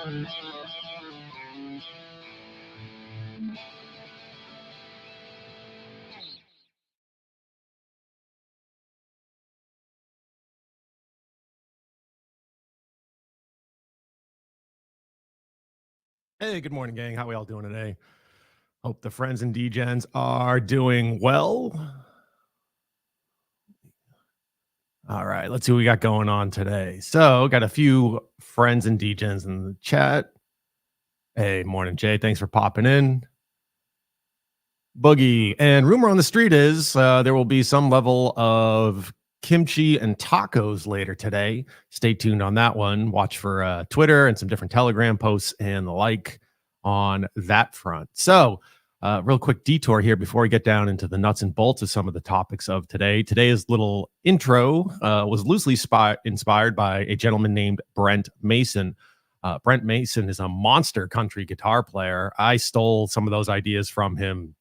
Hey, good morning, gang. How we all doing today? Hope the friends and degens are doing well. All right, let's see what we got going on today. So, got a few friends and degens in the chat. Hey, morning, Jay. Thanks for popping in. Boogie. And rumor on the street is there will be some level of kimchi and tacos later today. Stay tuned on that one. Watch for Twitter and some different Telegram posts and the like on that front. So, real quick detour here before we get down into the nuts and bolts of some of the topics of today. Today's little intro was loosely inspired by a gentleman named Brent Mason. Brent Mason is a monster country guitar player. I stole some of those ideas from him,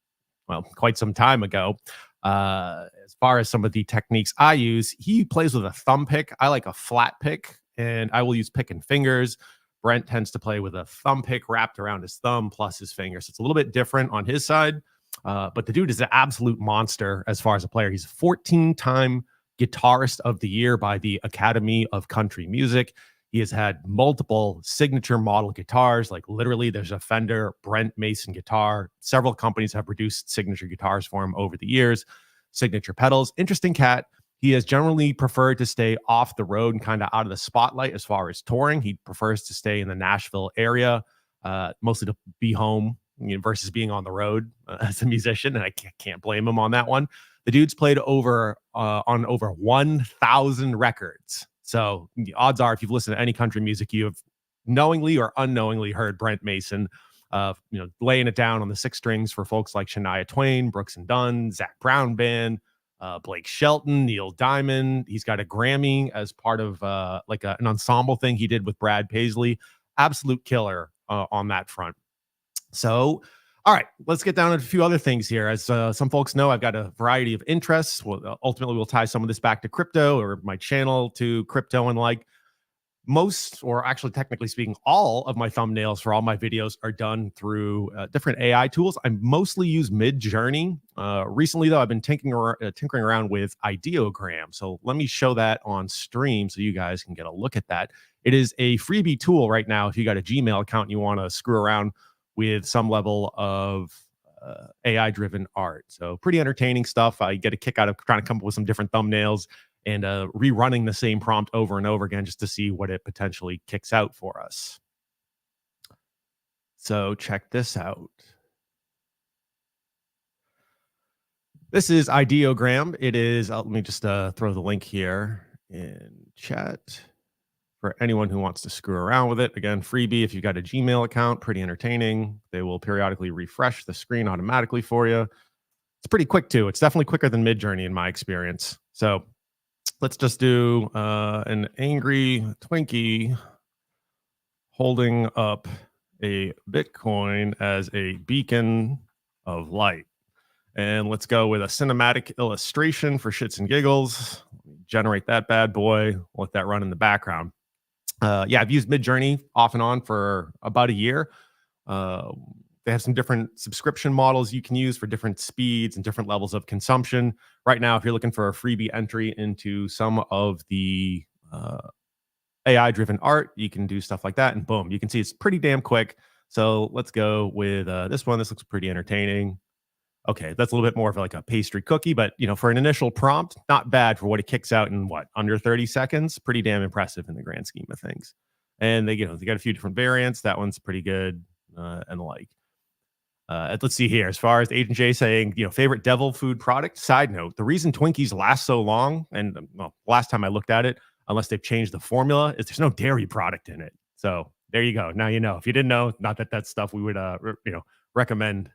well, quite some time ago. As far as some of the techniques I use, he plays with a thumb pick. I like a flat pick, and I will use pick and fingers. Brent tends to play with a thumb pick wrapped around his thumb plus his fingers. So it's a little bit different on his side, but the dude is an absolute monster as far as a player. He's a 14-time Guitarist of the Year by the Academy of Country Music. He has had multiple signature model guitars. Like literally, there's a Fender Brent Mason guitar. Several companies have produced signature guitars for him over the years. Signature pedals. Interesting cat. He has generally preferred to stay off the road and kind of out of the spotlight as far as touring. He prefers to stay in the Nashville area, mostly to be home, versus being on the road as a musician. And I can't blame him on that one. The dude's played on over 1,000 records. So the odds are, if you've listened to any country music, you have knowingly or unknowingly heard Brent Mason, laying it down on the six strings for folks like Shania Twain, Brooks and Dunn, Zach Brown Band, Blake Shelton, Neil Diamond. He's got a Grammy as part of an ensemble thing he did with Brad Paisley. Absolute killer on that front. So, all right, let's get down to a few other things here. As some folks know, I've got a variety of interests. Ultimately, we'll tie some of this back to crypto or my channel to crypto and like. Most, or actually technically speaking, all of my thumbnails for all my videos are done through different AI tools. I mostly use Mid-Journey. Recently, though, I've been tinkering around with Ideogram. So let me show that on stream so you guys can get a look at that. It is a freebie tool right now if you got a Gmail account and you want to screw around with some level of AI-driven art. So pretty entertaining stuff. I get a kick out of trying to come up with some different thumbnails and rerunning the same prompt over and over again just to see what it potentially kicks out for us. So check this out. This is Ideogram. It is, let me just throw the link here in chat for anyone who wants to screw around with it. Again, freebie if you've got a Gmail account, pretty entertaining. They will periodically refresh the screen automatically for you. It's pretty quick too. It's definitely quicker than Mid-Journey in my experience. So let's just do an angry Twinkie holding up a Bitcoin as a beacon of light. And let's go with a cinematic illustration for shits and giggles. Generate that bad boy. Let that run in the background. Yeah, I've used Mid-Journey off and on for about a year. They have some different subscription models you can use for different speeds and different levels of consumption. Right now, if you're looking for a freebie entry into some of the AI-driven art, you can do stuff like that, and boom, you can see it's pretty damn quick. So let's go with this one. This looks pretty entertaining. Okay, that's a little bit more of like a pastry cookie, but for an initial prompt, not bad for what it kicks out in under 30 seconds. Pretty damn impressive in the grand scheme of things. And they got a few different variants. That one's pretty good, and the like. Let's see here. As far as Agent J saying, favorite devil food product. Side note: the reason Twinkies last so long, and last time I looked at it, unless they've changed the formula, is there's no dairy product in it. So there you go. Now you know. If you didn't know, not that that's stuff we would recommend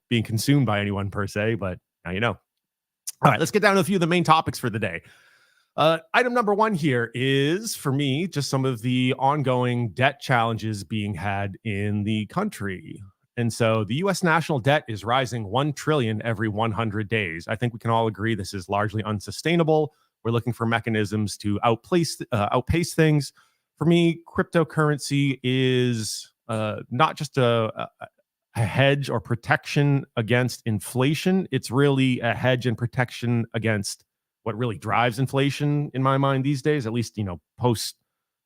being consumed by anyone per se, but now you know. All right, let's get down to a few of the main topics for the day. Item number one here is, for me, just some of the ongoing debt challenges being had in the country. And so the U.S. national debt is rising $1 trillion every 100 days. I think we can all agree this is largely unsustainable. We're looking for mechanisms to outpace things. For me, cryptocurrency is not just a hedge or protection against inflation. It's really a hedge and protection against what really drives inflation in my mind these days, at least, post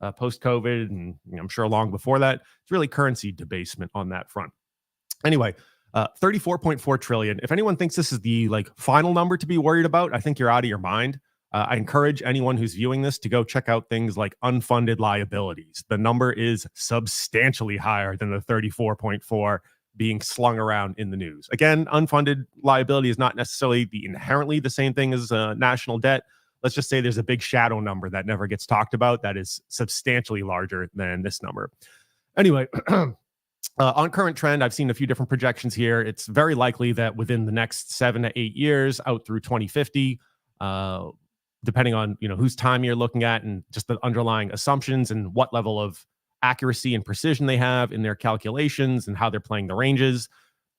COVID, and I'm sure long before that. It's really currency debasement on that front. Anyway, 34.4 trillion. If anyone thinks this is the final number to be worried about, I think you're out of your mind. I encourage anyone who's viewing this to go check out things like unfunded liabilities. The number is substantially higher than the 34.4 being slung around in the news. Again, unfunded liability is not necessarily inherently the same thing as national debt. Let's just say there's a big shadow number that never gets talked about that is substantially larger than this number. Anyway, on current trend, I've seen a few different projections here. It's very likely that within the next 7 to 8 years, out through 2050, depending on whose time you're looking at and just the underlying assumptions and what level of accuracy and precision they have in their calculations and how they're playing the ranges,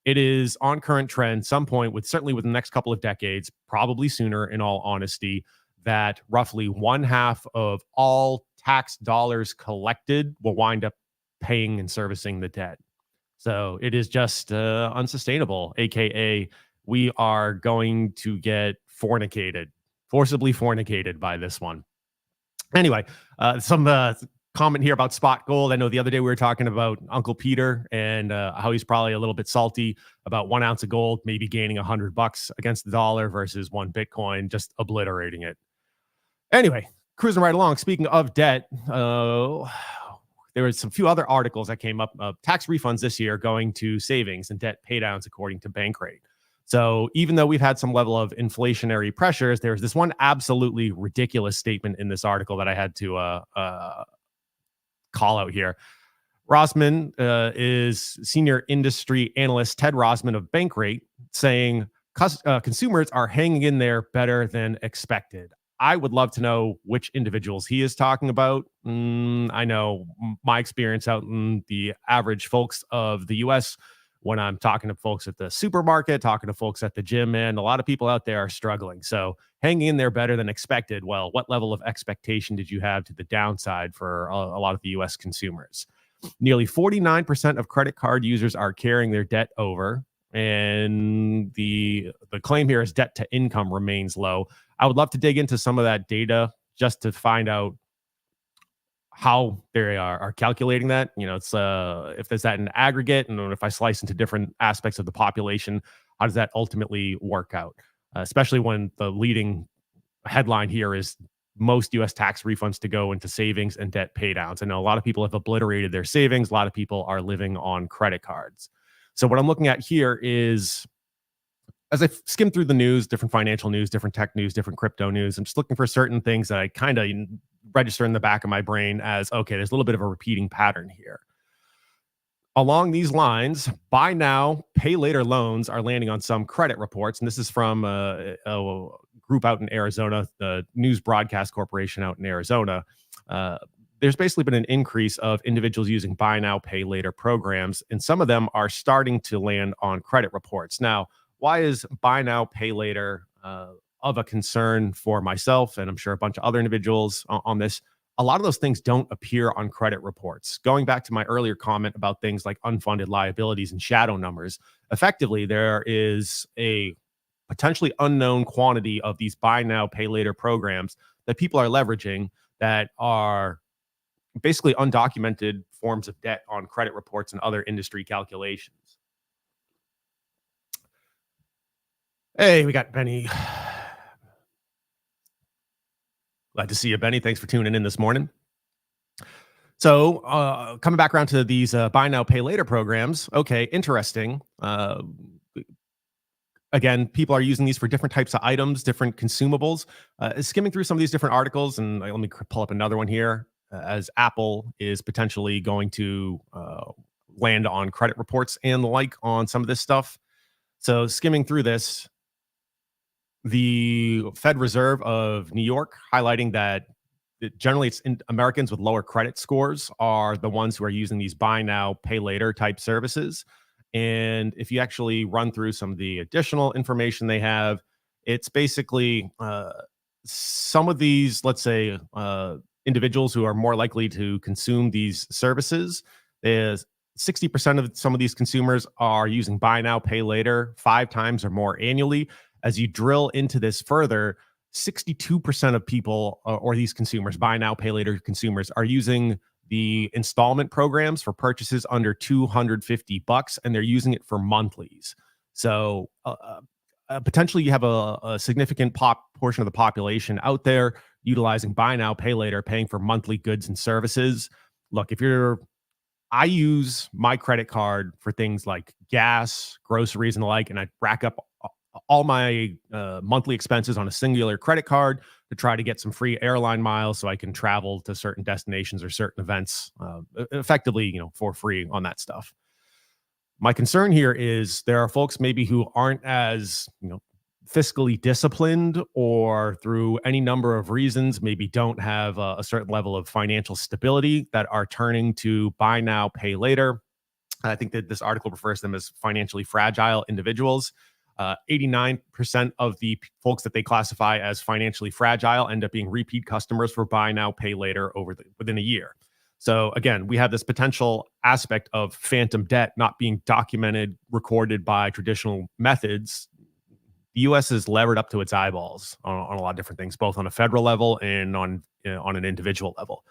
it is on current trend, some point certainly within the next couple of decades, probably sooner in all honesty, that roughly 1/2 of all tax dollars collected will wind up paying and servicing the debt. So it is just unsustainable, aka we are going to get forcibly fornicated by this one. Anyway, some comment here about spot gold. I know the other day we were talking about Uncle Peter and how he's probably a little bit salty about 1 ounce of gold maybe gaining $100 against the dollar versus 1 Bitcoin, just obliterating it. Anyway, cruising right along. Speaking of debt, there was some few other articles that came up of tax refunds this year going to savings and debt paydowns according to Bankrate. So even though we've had some level of inflationary pressures, there's this one absolutely ridiculous statement in this article that I had to call out here. Rossman is senior industry analyst Ted Rossman of Bankrate saying consumers are hanging in there better than expected. I would love to know which individuals he is talking about. I know my experience out in the average folks of the U.S. when I'm talking to folks at the supermarket, talking to folks at the gym, and a lot of people out there are struggling. So hanging in there better than expected. Well, what level of expectation did you have to the downside for a lot of the U.S. consumers? Nearly 49% of credit card users are carrying their debt over. And the claim here is debt to income remains low. I would love to dig into some of that data just to find out how they are calculating that. It's if there's that in aggregate, and if I slice into different aspects of the population, how does that ultimately work out? Especially when the leading headline here is most U.S. tax refunds to go into savings and debt paydowns. I know a lot of people have obliterated their savings. A lot of people are living on credit cards. So what I'm looking at here is, as I skim through the news, different financial news, different tech news, different crypto news, I'm just looking for certain things that I kind of register in the back of my brain as, okay, there's a little bit of a repeating pattern here. Along these lines, buy now, pay later loans are landing on some credit reports. And this is from a group out in Arizona, the News Broadcast Corporation out in Arizona. There's basically been an increase of individuals using buy now, pay later programs, and some of them are starting to land on credit reports. Now, why is buy now, pay later of a concern for myself, and I'm sure a bunch of other individuals on this? A lot of those things don't appear on credit reports. Going back to my earlier comment about things like unfunded liabilities and shadow numbers, effectively, there is a potentially unknown quantity of these buy now, pay later programs that people are leveraging that are basically undocumented forms of debt on credit reports and other industry calculations. Hey, we got Benny. Glad to see you, Benny. Thanks for tuning in this morning. So coming back around to these buy now, pay later programs. Okay, interesting. Again, people are using these for different types of items, different consumables. Skimming through some of these different articles, and let me pull up another one here, as Apple is potentially going to land on credit reports and the like on some of this stuff. So skimming through this, the Fed Reserve of New York highlighting that generally it's Americans with lower credit scores are the ones who are using these buy now, pay later type services. And if you actually run through some of the additional information they have, it's basically some of these, let's say, individuals who are more likely to consume these services is 60% of some of these consumers are using buy now, pay later 5 times or more annually. As you drill into this further, 62% of people or these consumers, buy now, pay later consumers, are using the installment programs for purchases under $250, and they're using it for monthlies. So potentially you have a significant portion of the population out there utilizing buy now, pay later, paying for monthly goods and services. Look, I use my credit card for things like gas, groceries, and the like, and I rack up all my monthly expenses on a singular credit card to try to get some free airline miles so I can travel to certain destinations or certain events effectively, for free on that stuff. My concern here is there are folks maybe who aren't as, fiscally disciplined, or through any number of reasons, maybe don't have a certain level of financial stability, that are turning to buy now, pay later. I think that this article refers to them as financially fragile individuals. 89% of the folks that they classify as financially fragile end up being repeat customers for buy now, pay later within a year. So again, we have this potential aspect of phantom debt not being documented, recorded by traditional methods. The U.S. is levered up to its eyeballs on a lot of different things, both on a federal level and on an individual level.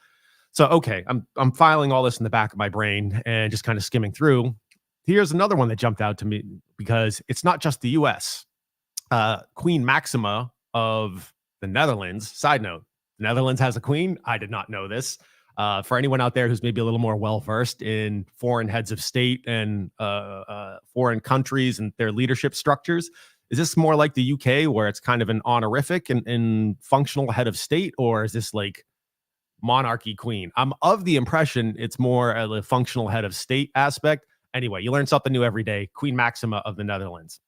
So, okay, I'm filing all this in the back of my brain and just kind of skimming through. Here's another one that jumped out to me because it's not just the U.S. Queen Maxima of the Netherlands. Side note: the Netherlands has a queen. I did not know this. For anyone out there who's maybe a little more well-versed in foreign heads of state and foreign countries and their leadership structures, is this more like the UK where it's kind of an honorific and functional head of state, or is this like monarchy queen? I'm of the impression it's more a functional head of state aspect. Anyway, you learn something new every day. Queen Maxima of the Netherlands.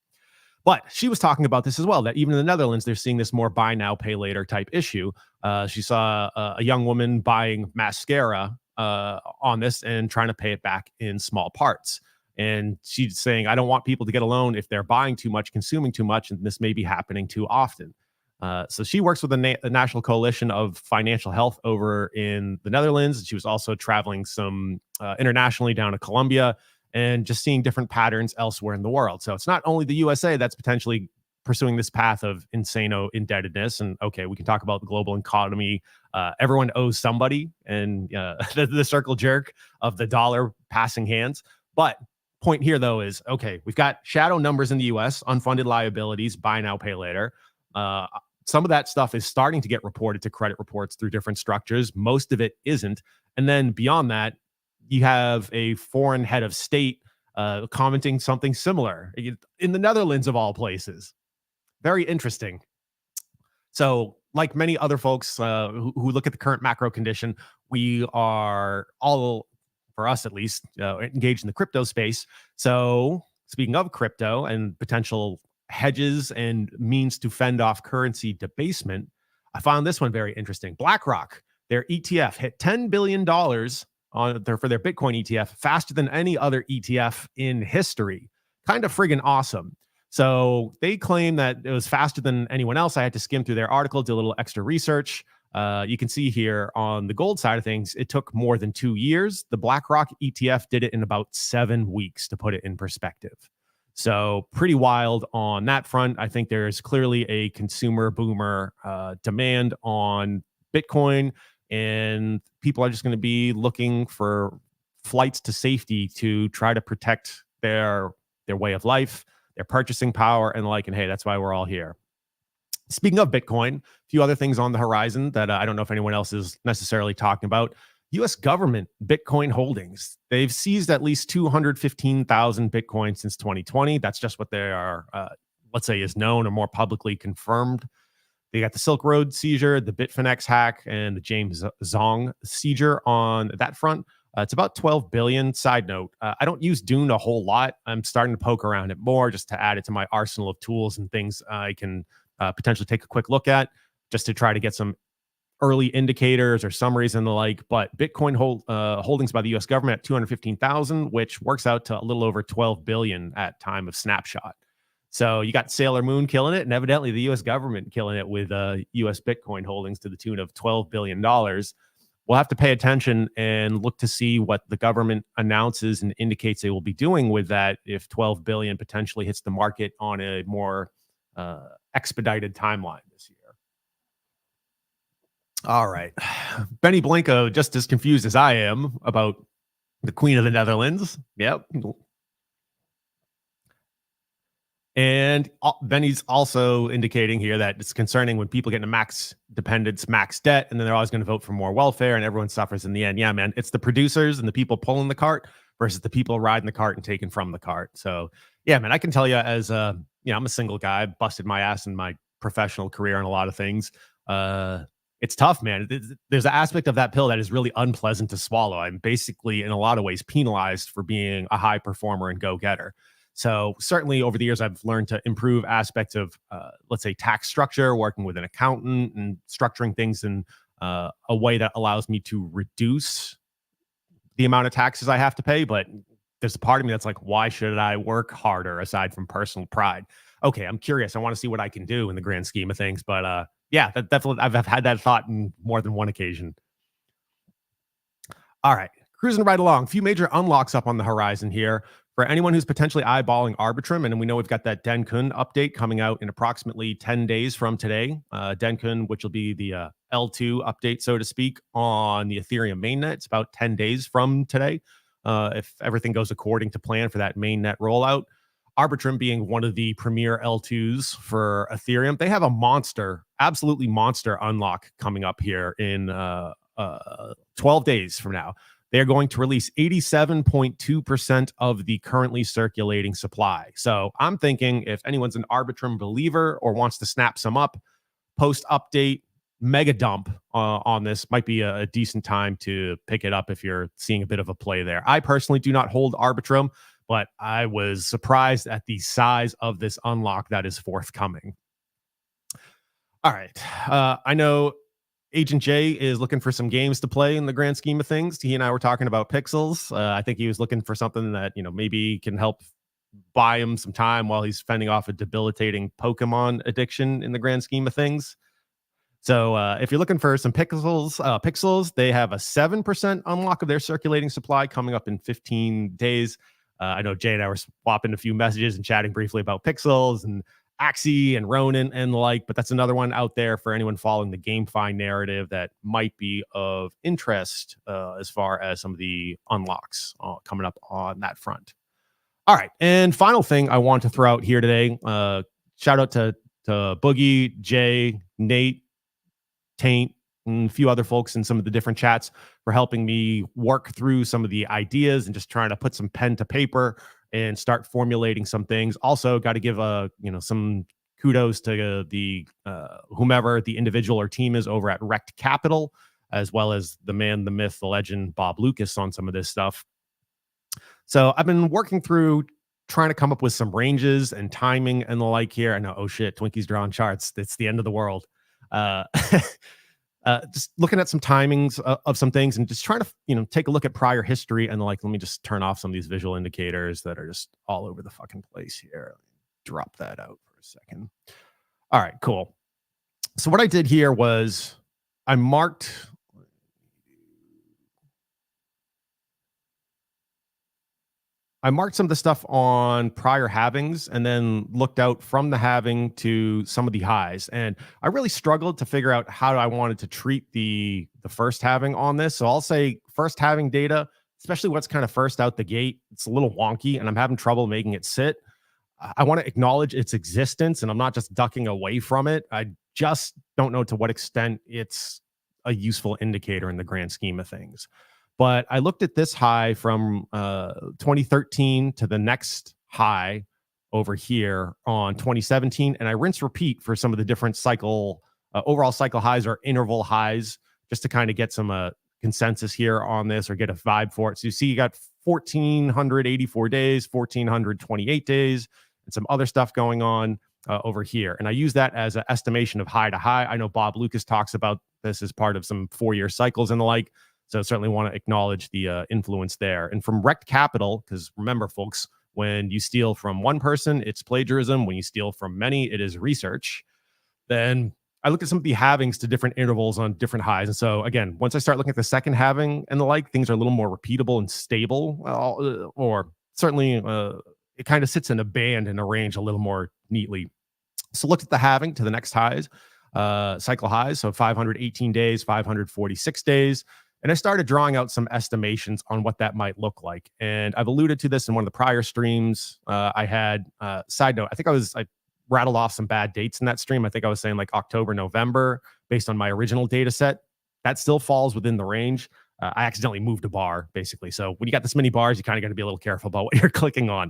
But she was talking about this as well, that even in the Netherlands, they're seeing this more buy now, pay later type issue. She saw a young woman buying mascara on this and trying to pay it back in small parts. And she's saying, I don't want people to get a loan if they're buying too much, consuming too much, and this may be happening too often. So she works with the National Coalition of Financial Health over in the Netherlands. She was also traveling some internationally down to Colombia and just seeing different patterns elsewhere in the world. So it's not only the USA that's potentially pursuing this path of insano indebtedness. And okay, we can talk about the global economy. Everyone owes somebody, and the circle jerk of the dollar passing hands. But point here, though, is, okay, we've got shadow numbers in the US, unfunded liabilities, buy now, pay later. Some of that stuff is starting to get reported to credit reports through different structures. Most of it isn't. And then beyond that, you have a foreign head of state commenting something similar in the Netherlands, of all places. Very interesting. So, like many other folks who look at the current macro condition, we are all, for us at least, engaged in the crypto space. So, speaking of crypto and potential hedges and means to fend off currency debasement, I found this one very interesting. BlackRock, their ETF, hit $10 billion for their Bitcoin ETF faster than any other ETF in history. Kind of friggin' awesome. So they claim that it was faster than anyone else. I had to skim through their article, do a little extra research. You can see here on the gold side of things, it took more than 2 years. The BlackRock ETF did it in about 7 weeks, to put it in perspective. So pretty wild on that front. I think there's clearly a consumer boomer demand on Bitcoin, and people are just going to be looking for flights to safety to try to protect their way of life, their purchasing power, and the like. And hey, that's why we're all here. Speaking of Bitcoin, a few other things on the horizon that I don't know if anyone else is necessarily talking about. U.S. government Bitcoin holdings. They've seized at least 215,000 Bitcoin since 2020. That's just what they are, let's say, is known or more publicly confirmed. They got the Silk Road seizure, the Bitfinex hack, and the James Zong seizure on that front. It's about 12 billion. Side note, I don't use Dune a whole lot. I'm starting to poke around it more just to add it to my arsenal of tools and things I can potentially take a quick look at, just to try to get some early indicators or summaries and the like. But Bitcoin holdings by the U.S. government at 215,000, which works out to a little over 12 billion at time of snapshot. So you got Sailor Moon killing it, and evidently the U.S. government killing it with U.S. Bitcoin holdings to the tune of $12 billion. we'll have to pay attention and look to see what the government announces and indicates they will be doing with that if 12 billion potentially hits the market on a more expedited timeline this year. All right. Benny Blanco, just as confused as I am about the Queen of the Netherlands. Yep. And Benny's also indicating here that it's concerning when people get into max dependence, max debt, and then they're always going to vote for more welfare and everyone suffers in the end. Yeah, man, it's the producers and the people pulling the cart versus the people riding the cart and taking from the cart. So, yeah, man, I can tell you as I'm a single guy, busted my ass in my professional career on a lot of things. It's tough, man. There's an aspect of that pill that is really unpleasant to swallow. I'm basically, in a lot of ways, penalized for being a high performer and go-getter. So certainly over the years, I've learned to improve aspects of, let's say, tax structure, working with an accountant and structuring things in a way that allows me to reduce the amount of taxes I have to pay. But there's a part of me that's like, why should I work harder aside from personal pride? Okay, I'm curious. I want to see what I can do in the grand scheme of things. But yeah, that definitely, I've had that thought in more than one occasion. All right, cruising right along. A few major unlocks up on the horizon here. For anyone who's potentially eyeballing Arbitrum, and we know we've got that Denkun update coming out in approximately 10 days from today. Denkun, which will be the L2 update, so to speak, on the Ethereum mainnet. It's about 10 days from today, if everything goes according to plan for that mainnet rollout. Arbitrum being one of the premier L2s for Ethereum. They have a absolutely monster unlock coming up here in 12 days from now. They're going to release 87.2% of the currently circulating supply. So I'm thinking if anyone's an Arbitrum believer or wants to snap some up, post-update, mega dump on this might be a decent time to pick it up if you're seeing a bit of a play there. I personally do not hold Arbitrum, but I was surprised at the size of this unlock that is forthcoming. All right. I know Agent J is looking for some games to play in the grand scheme of things. He and I were talking about Pixels. I think he was looking for something that, maybe can help buy him some time while he's fending off a debilitating Pokemon addiction in the grand scheme of things. So if you're looking for some Pixels, they have a 7% unlock of their circulating supply coming up in 15 days. I know Jay and I were swapping a few messages and chatting briefly about Pixels and Axie and Ronin and the like, but that's another one out there for anyone following the GameFi narrative that might be of interest as far as some of the unlocks coming up on that front. All right, and final thing I want to throw out here today, shout out to Boogie, Jay, Nate, Taint, and a few other folks in some of the different chats for helping me work through some of the ideas and just trying to put some pen to paper and start formulating some things. Also, got to give some kudos to the whomever the individual or team is over at Rect Capital, as well as the man, the myth, the legend, Bob Lucas on some of this stuff. So I've been working through trying to come up with some ranges and timing and the like here. I know, oh shit, Twinkie's drawing charts. It's the end of the world. Just looking at some timings of some things and just trying to, take a look at prior history and like, let me just turn off some of these visual indicators that are just all over the fucking place here. Drop that out for a second. All right, cool. So what I did here was I marked some of the stuff on prior halvings and then looked out from the halving to some of the highs. And I really struggled to figure out how I wanted to treat the first halving on this. So I'll say first halving data, especially what's kind of first out the gate, it's a little wonky and I'm having trouble making it sit. I want to acknowledge its existence and I'm not just ducking away from it. I just don't know to what extent it's a useful indicator in the grand scheme of things. But I looked at this high from 2013 to the next high over here on 2017, and I rinse repeat for some of the different overall cycle highs or interval highs, just to kind of get some consensus here on this or get a vibe for it. So you see you got 1,484 days, 1,428 days, and some other stuff going on over here. And I use that as an estimation of high to high. I know Bob Lucas talks about this as part of some 4-year cycles and the like. So certainly want to acknowledge the influence there. And from Rect Capital, because remember, folks, when you steal from one person, it's plagiarism. When you steal from many, it is research. Then I looked at some of the halvings to different intervals on different highs. And so again, once I start looking at the second halving and the like, things are a little more repeatable and stable, or certainly it kind of sits in a band and a range a little more neatly. So looked at the halving to the next highs, cycle highs. So 518 days, 546 days. And I started drawing out some estimations on what that might look like. And I've alluded to this in one of the prior streams. I had, side note, I rattled off some bad dates in that stream. I think I was saying like October, November, based on my original data set. That still falls within the range. I accidentally moved a bar, basically. So when you got this many bars, you kind of got to be a little careful about what you're clicking on.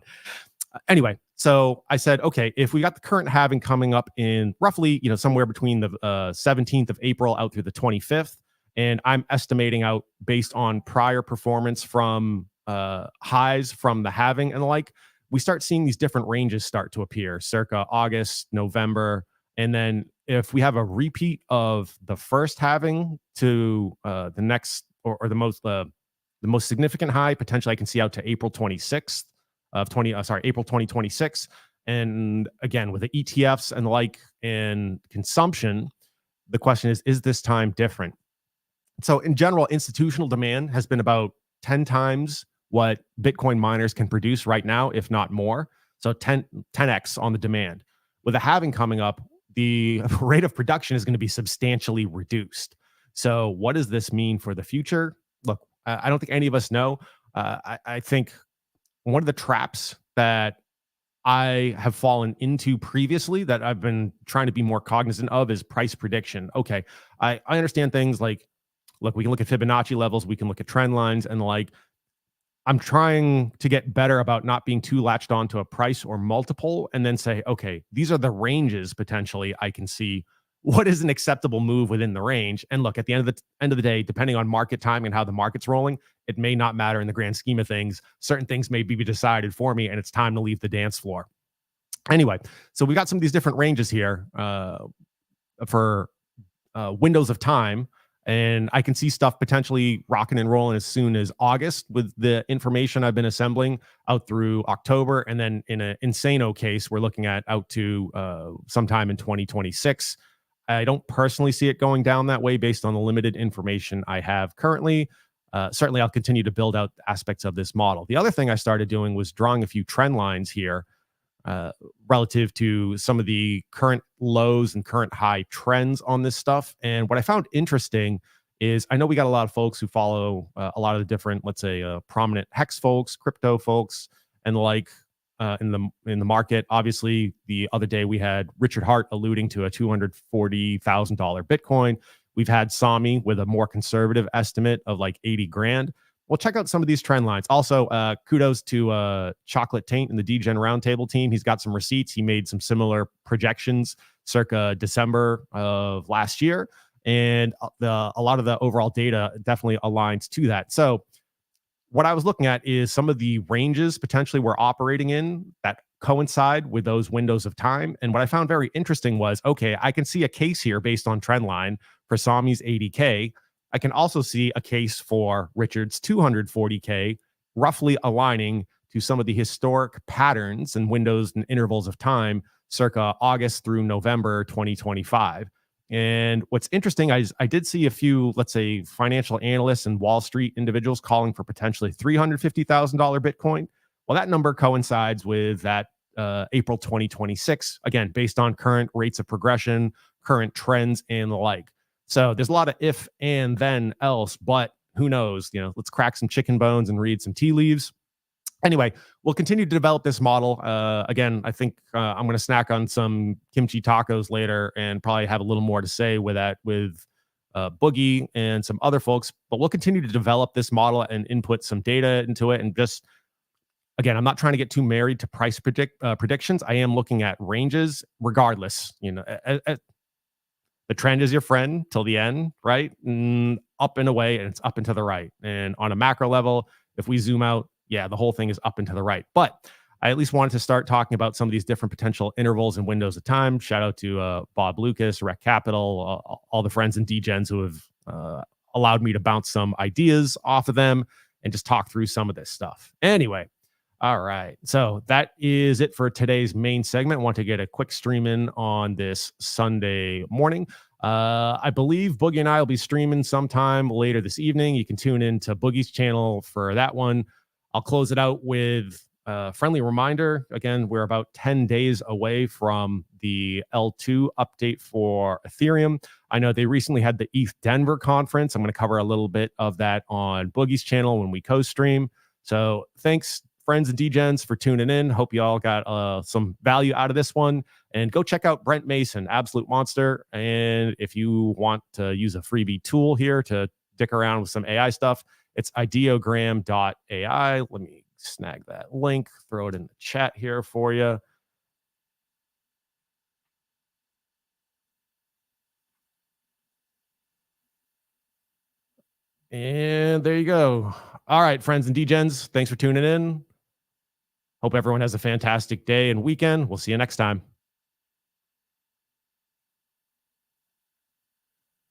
Anyway, so I said, okay, if we got the current halving coming up in roughly, somewhere between the 17th of April out through the 25th, and I'm estimating out based on prior performance from highs from the halving and the like, we start seeing these different ranges start to appear circa August, November. And then if we have a repeat of the first halving to the next or the most significant high, potentially I can see out to April 26th of April 2026. And again, with the ETFs and the like and consumption, the question is this time different? So in general, institutional demand has been about 10 times what Bitcoin miners can produce right now, if not more. So 10x on the demand. With the halving coming up, the rate of production is going to be substantially reduced. So what does this mean for the future? Look, I don't think any of us know. I think one of the traps that I have fallen into previously that I've been trying to be more cognizant of is price prediction. Okay, I understand things like, look, we can look at Fibonacci levels, we can look at trend lines and the like. I'm trying to get better about not being too latched onto a price or multiple and then say, okay, these are the ranges potentially I can see. What is an acceptable move within the range? And look, at the end of the day, depending on market timing and how the market's rolling, it may not matter in the grand scheme of things. Certain things may be decided for me and it's time to leave the dance floor. Anyway, so we got some of these different ranges here for windows of time. And I can see stuff potentially rocking and rolling as soon as August with the information I've been assembling out through October. And then in an insano case, we're looking at out to sometime in 2026. I don't personally see it going down that way based on the limited information I have currently. Certainly, I'll continue to build out aspects of this model. The other thing I started doing was drawing a few trend lines here relative to some of the current lows and current high trends on this stuff. And what I found interesting is I know we got a lot of folks who follow a lot of the different, let's say, prominent hex folks, crypto folks, and the like in the market. Obviously, the other day we had Richard Hart alluding to a $240,000 Bitcoin. We've had Sami with a more conservative estimate of like 80 grand. Well, check out some of these trend lines. Also, kudos to Chocolate Taint and the DGen Roundtable team. He's got some receipts. He made some similar projections circa December of last year. And a lot of the overall data definitely aligns to that. So what I was looking at is some of the ranges potentially we're operating in that coincide with those windows of time. And what I found very interesting was, okay, I can see a case here based on trend line for Sami's 80K. I can also see a case for Richard's 240K, roughly aligning to some of the historic patterns and windows and intervals of time circa August through November 2025. And what's interesting is I did see a few, let's say, financial analysts and Wall Street individuals calling for potentially $350,000 Bitcoin. Well, that number coincides with that April 2026, again, based on current rates of progression, current trends, and the like. So there's a lot of if and then else, but who knows? Let's crack some chicken bones and read some tea leaves. Anyway, we'll continue to develop this model. Again, I think I'm going to snack on some kimchi tacos later and probably have a little more to say with that with Boogie and some other folks. But we'll continue to develop this model and input some data into it. And just, again, I'm not trying to get too married to price predictions. I am looking at ranges regardless. The trend is your friend till the end, right? Up and away, and it's up and to the right. And on a macro level, if we zoom out, yeah, the whole thing is up and to the right. But I at least wanted to start talking about some of these different potential intervals and windows of time. Shout out to Bob Lucas, Rec Capital, all the friends and DGens who have allowed me to bounce some ideas off of them and just talk through some of this stuff. Anyway, All right. So that is it for today's main segment. Want to get a quick stream in on this Sunday morning. I believe Boogie and I will be streaming sometime later this evening. You can tune in to Boogie's channel for that one. I'll close it out with a friendly reminder. Again, we're about 10 days away from the L2 update for Ethereum. I know they recently had the ETH Denver conference. I'm going to cover a little bit of that on Boogie's channel when we co-stream. So thanks, friends and degens, for tuning in. Hope you all got some value out of this one. And go check out Brent Mason, absolute monster. And if you want to use a freebie tool here to dick around with some AI stuff, it's ideogram.ai. Let me snag that link, throw it in the chat here for you. And there you go. All right, friends and degens, thanks for tuning in. Hope everyone has a fantastic day and weekend. We'll see you next time.